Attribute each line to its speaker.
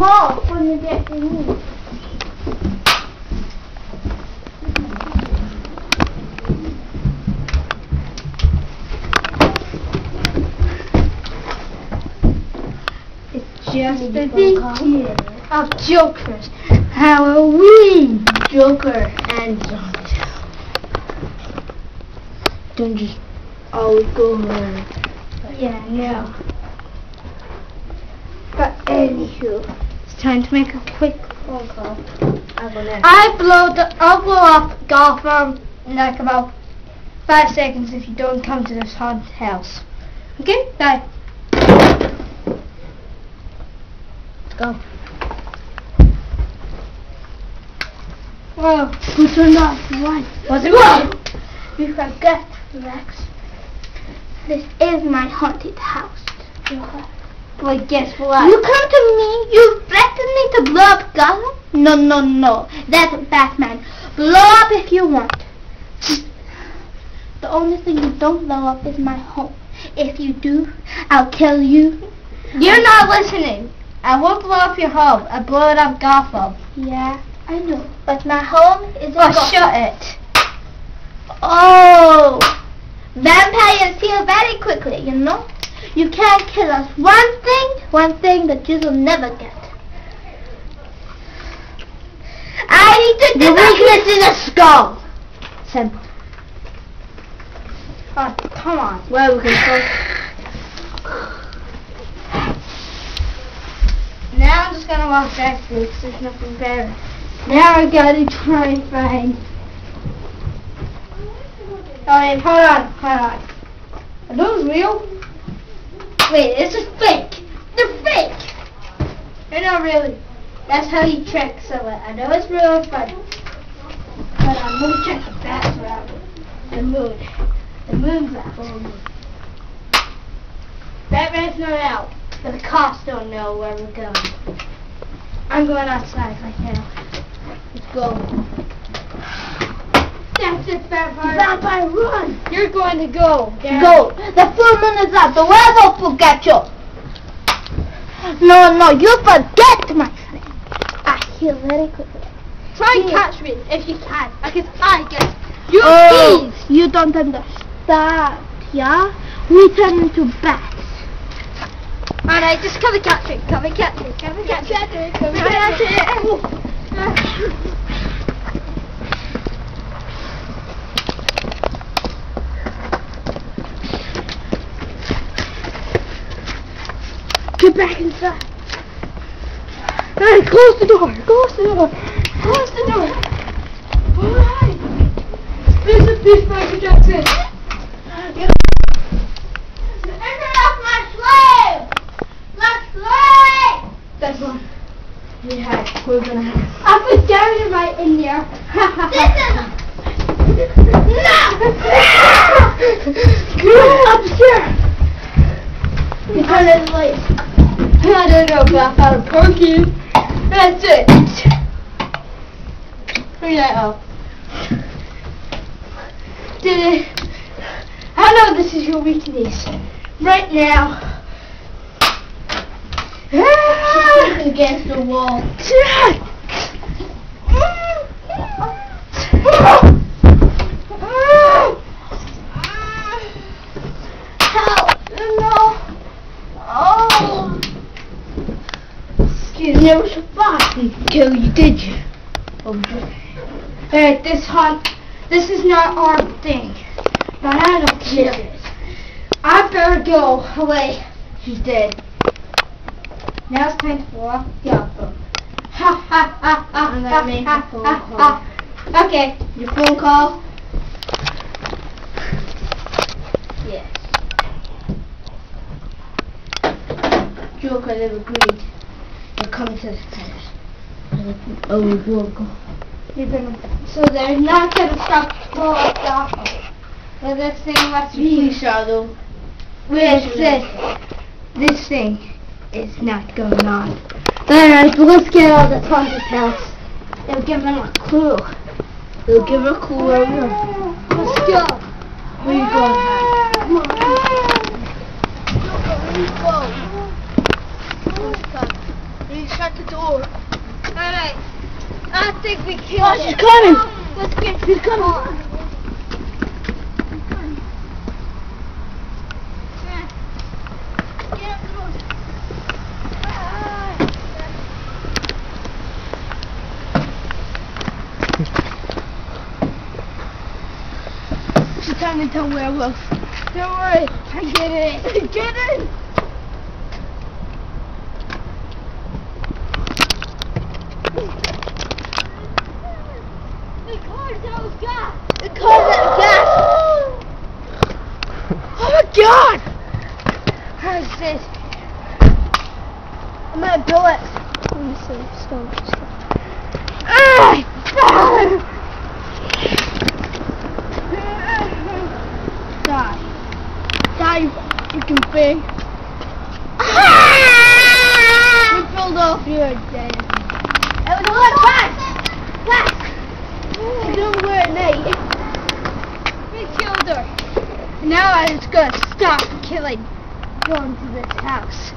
Speaker 1: off when you get to me. It's just the video of Joker's Halloween. Joker and zombies. Don't just always go around. Yeah, no. But anywho, it's time to make a quick phone call. I'll blow up Gotham in like about 5 seconds if you don't come to this haunted house. Okay? Bye. Let's go. Whoa, who turned off the light? Was it me? You forgot, Rex. This is my haunted house. Well, guess what? You come to me, you threaten me to blow up Gotham? No, no, no. That's Batman. Blow up if you want. The only thing you don't blow up is my home. If you do, I'll kill you. You're not listening. I won't blow up your home. I blow it up Gotham. Yeah, I know. But my home is in Gotham. Shut it. Oh, vampires heal very quickly, you know? You can't kill us. One thing that you will never get. I need to do the weakness in the skull. Simple. Oh, come on. Well, we can go. Now I'm just gonna walk back to it because there's nothing better. Now I gotta try and find. Alright, hold on. Are those real? Wait, this is fake. They're fake. They're not really. That's how you check someone. I know it's real, but I'm gonna check the bats around the moon. The moon's out. Batman's not out, but the cops don't know where we're going. I'm going outside right now. Let's go. That's it, vampire. Vampire, run! You're going to go. Down. Go. The full moon is out. The werewolf will get you. No, you forget, my friend. I heal very quickly. Try and catch me if you can, because I get you. Oh, you don't understand, yeah? We turn into bats. Alright, just come and catch me. Come and catch me. Come and catch me. Come and catch me. Get back inside. Alright, close the door. Close the door. Close the door. Alright. There's a fish, Michael Jackson. Get off my slave! My slave! That's one. Yeah, we're gonna have. I put dynamite in there. No! Upstairs! You turn it late. I don't know, but I found a porky. That's it. Turn that off. Did it? I know this is your weakness. Right now. She's against the wall. You never survived and kill you, did you? Hey, this is not our thing. But I don't care. I better go away. She's dead. Now it's time to blow up Gotham. Ha ha ha ha. I'm gonna make a phone call. Okay, your phone call? Yes. Joker, they've agreed. They're coming to the place. Oh, we'll go. So they're not gonna stop blowing up Gotham. But this thing must be Shadow. Where's this? This thing is not going on. Alright, let's get out of the haunted house. They'll give them a clue. They'll give her a clue where we're. Let's go. Where you going, Harry? Come on. Where you go? Let's go. We shut the door. Alright. I think we killed
Speaker 2: She's
Speaker 1: it.
Speaker 2: coming.
Speaker 1: Let's get
Speaker 2: She's coming.
Speaker 1: Get up close. She turned into a werewolf. Don't worry, I get it. Get it! The car's out of gas! The car's out of gas! Oh my god! How's this? I'm out of bullets.
Speaker 2: Let me see. Stop.
Speaker 1: Die. Die, you freaking thing. You pulled off your dead. It was one fast! Fast! I don't wear it night. We killed her. Now I'm just gonna stop killing. Going to this house.